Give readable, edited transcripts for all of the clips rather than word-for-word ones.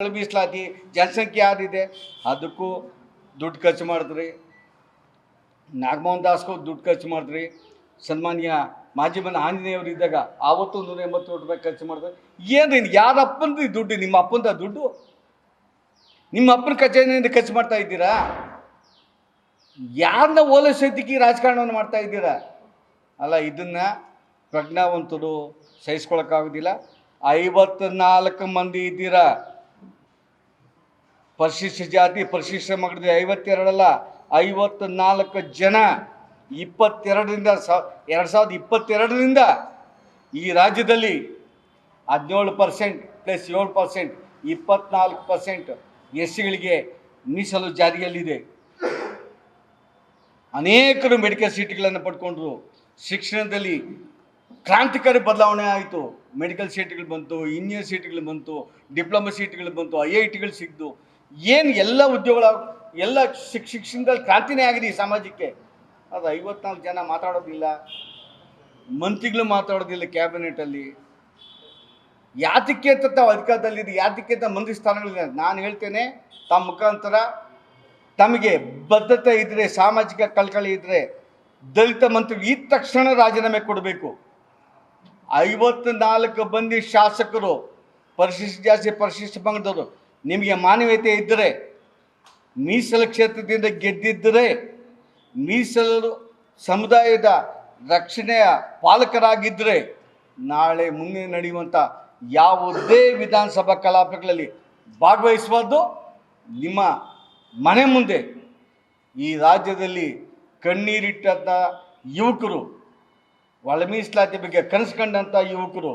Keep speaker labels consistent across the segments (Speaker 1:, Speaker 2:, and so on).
Speaker 1: ಮೀಸಲಾತಿ ಜನಸಂಖ್ಯೆ ಯಾವ್ದಿದೆ ಅದಕ್ಕೂ ದುಡ್ಡು ಖರ್ಚು ಮಾಡಿದ್ರಿ. ನಾಗಮೋಹನ್ ದಾಸ್ಗೂ ದುಡ್ಡು ಖರ್ಚು ಮಾಡಿದ್ರಿ. ಸನ್ಮಾನ್ಯ ಮಾಜಿ ಮನೆ ಆಂಜನೇಯವರು ಇದ್ದಾಗ ಆವತ್ತು 180 ಕೋಟಿ ರೂಪಾಯಿ ಖರ್ಚು ಮಾಡಿದ್ರೆ ಏನು ಯಾರಪ್ಪಂದು ದುಡ್ಡು? ನಿಮ್ಮ ಅಪ್ಪಂದ ದುಡ್ಡು ನಿಮ್ಮ ಅಪ್ಪನ ಕಚೇರಿಯಿಂದ ಖರ್ಚು ಮಾಡ್ತಾ ಇದ್ದೀರಾ? ಯಾರನ್ನ ಓಲೈಸೋದಕ್ಕೆ ರಾಜಕಾರಣವನ್ನು ಮಾಡ್ತಾ ಇದ್ದೀರಾ? ಅಲ್ಲ, ಇದನ್ನು ಪ್ರಜ್ಞಾವಂತರು ಸಹಿಸ್ಕೊಳಕ್ಕಾಗೋದಿಲ್ಲ. 54 ಮಂದಿ ಇದ್ದೀರಾ. ಪರಿಶಿಷ್ಟ ಜಾತಿ ಪರಿಶಿಷ್ಟ ಮಕ್ಕಳಿಗೆ 52 ಅಲ್ಲ, 54 ಜನ. 2022ರಿಂದ ಈ ರಾಜ್ಯದಲ್ಲಿ 17% ಪ್ಲಸ್ 7% 24% ಎಸ್ಸಿಗಳಿಗೆ ಮೀಸಲು ಜಾರಿಯಲ್ಲಿದೆ. ಅನೇಕರು ಮೆಡಿಕಲ್ ಸೀಟ್ಗಳನ್ನು ಪಡ್ಕೊಂಡ್ರು. ಶಿಕ್ಷಣದಲ್ಲಿ ಕ್ರಾಂತಿಕಾರಿ ಬದಲಾವಣೆ ಆಯಿತು. ಮೆಡಿಕಲ್ ಸೀಟ್ಗಳು ಬಂತು, ಇಂಜಿನಿಯರ್ ಸೀಟ್ಗಳು ಬಂತು, ಡಿಪ್ಲೊಮಾ ಸೀಟ್ಗಳು ಬಂತು, IITಗಳು ಸಿಕ್ತು. ಏನು ಎಲ್ಲ ಉದ್ಯೋಗಗಳ ಎಲ್ಲ ಶಿಕ್ಷಣದಲ್ಲಿ ಕ್ರಾಂತಿನೇ ಆಗಿದೆ ಈ ಸಮಾಜಕ್ಕೆ. ಅದು 54 ಜನ ಮಾತಾಡೋದಿಲ್ಲ, ಮಂತ್ರಿಗಳು ಮಾತಾಡೋದಿಲ್ಲ ಕ್ಯಾಬಿನೆಟಲ್ಲಿ. ಯಾತಕ್ಕೆ ಅಂತ ತಾವು ಅಧಿಕಾರದಲ್ಲಿದೆ, ಯಾತಕ್ಕೆ ಅಂತ ಮಂತ್ರಿ ಸ್ಥಾನಗಳಿದೆ. ನಾನು ಹೇಳ್ತೇನೆ, ತಮ್ಮ ಮುಖಾಂತರ ತಮಗೆ ಬದ್ಧತೆ ಇದ್ದರೆ, ಸಾಮಾಜಿಕ ಕಳಕಳಿ ಇದ್ದರೆ ದಲಿತ ಮಂತ್ರಿ ಈ ತಕ್ಷಣ ರಾಜೀನಾಮೆ ಕೊಡಬೇಕು. 54 ಮಂದಿ ಶಾಸಕರು ಪರಿಶಿಷ್ಟ ಜಾತಿ ಪರಿಶಿಷ್ಟ ಪಂಗಡದವರು, ನಿಮಗೆ ಮಾನವೀಯತೆ ಇದ್ದರೆ, ಮೀಸಲು ಕ್ಷೇತ್ರದಿಂದ ಗೆದ್ದಿದ್ದರೆ, ಮೀಸಲು ಸಮುದಾಯದ ರಕ್ಷಣೆಯ ಪಾಲಕರಾಗಿದ್ದರೆ, ನಾಳೆ ಮುಂದೆ ನಡೆಯುವಂಥ ಯಾವುದೇ ವಿಧಾನಸಭಾ ಕಲಾಪಗಳಲ್ಲಿ ಭಾಗವಹಿಸಬಾರ್ದು. ನಿಮ್ಮ ಮನೆ ಮುಂದೆ ಈ ರಾಜ್ಯದಲ್ಲಿ ಕಣ್ಣೀರಿಟ್ಟಂಥ ಯುವಕರು, ಒಳ ಮೀಸಲಾತಿ ಬಗ್ಗೆ ಕನಸು ಕಂಡಂಥ ಯುವಕರು,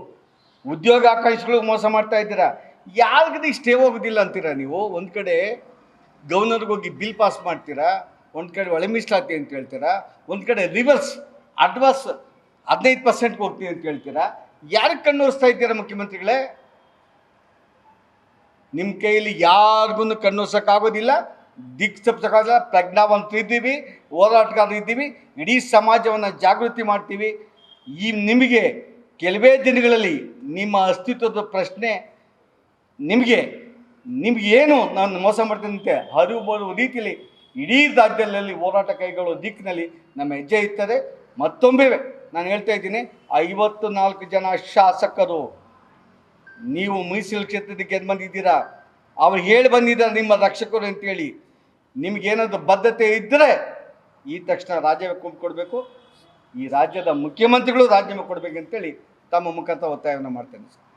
Speaker 1: ಉದ್ಯೋಗಾಕಾಂಕ್ಷಿಗಳು ಮೋಸ ಮಾಡ್ತಾ ಇದ್ದೀರಾ. ಯಾರಿಗದು ಇಷ್ಟೇ ಹೋಗೋದಿಲ್ಲ ಅಂತೀರಾ ನೀವು? ಒಂದು ಕಡೆ ಗವರ್ನರ್ಗೆ ಹೋಗಿ ಬಿಲ್ ಪಾಸ್ ಮಾಡ್ತೀರಾ, ಒಂದು ಕಡೆ ಒಳ ಮೀಸಲಾತಿ ಅಂತ ಹೇಳ್ತೀರಾ, ಒಂದು ಕಡೆ ರಿವರ್ಸ್ ಅಡ್ವಾನ್ಸ್ 15% ಹೋಗ್ತೀನಿ ಅಂತ ಹೇಳ್ತೀರಾ. ಯಾರಿಗೆ ಕಣ್ಣೋರಿಸ್ತಾ ಇದ್ದೀರಾ ಮುಖ್ಯಮಂತ್ರಿಗಳೇ? ನಿಮ್ಮ ಕೈಯಲ್ಲಿ ಯಾರಿಗೂ ಕಣ್ಣೋರ್ಸೋಕ್ಕಾಗೋದಿಲ್ಲ, ದಿಕ್ಕು ತಪ್ಪಿಸೋಕ್ಕಾಗಲ್ಲ. ಪ್ರಜ್ಞಾವಂತರಿದ್ದೀವಿ, ಹೋರಾಟಗಾರರು ಇದ್ದೀವಿ, ಇಡೀ ಸಮಾಜವನ್ನು ಜಾಗೃತಿ ಮಾಡ್ತೀವಿ. ನಿಮಗೆ ಕೆಲವೇ ದಿನಗಳಲ್ಲಿ ನಿಮ್ಮ ಅಸ್ತಿತ್ವದ ಪ್ರಶ್ನೆ ನಿಮಗೇನು ನಾನು ಮೋಸ ಮಾಡ್ತೀನಂತೆ ಅರಿವು ಬರುವ ರೀತಿಯಲ್ಲಿ ಇಡೀ ರಾಜ್ಯದಲ್ಲಿ ಹೋರಾಟ ಕೈಗೊಳ್ಳುವ ದಿಕ್ಕಿನಲ್ಲಿ ನಮ್ಮ ಹೆಜ್ಜೆ ಇರ್ತದೆ. ಮತ್ತೊಮ್ಮೆ ನಾನು ಹೇಳ್ತಾ ಇದ್ದೀನಿ, 54 ಜನ ಶಾಸಕರು ನೀವು ಮೀಸಲು ಕ್ಷೇತ್ರಕ್ಕೆ ಗೆದ್ದು ಬಂದಿದ್ದೀರಾ. ಅವ್ರು ಹೇಳಿ ಬಂದಿದ್ದಾರೆ ನಿಮ್ಮ ರಕ್ಷಕರು ಅಂತೇಳಿ. ನಿಮಗೇನಾದರೂ ಬದ್ಧತೆ ಇದ್ದರೆ ಈ ತಕ್ಷಣ ರಾಜ್ಯಕ್ಕೆ ಕೊಡಬೇಕು. ಈ ರಾಜ್ಯದ ಮುಖ್ಯಮಂತ್ರಿಗಳು ರಾಜೀನಾಮೆ ಕೊಡಬೇಕಂತೇಳಿ ತಮ್ಮ ಮುಖಾಂತರ ಒತ್ತಾಯವನ್ನು ಮಾಡ್ತೇನೆ ಸರ್.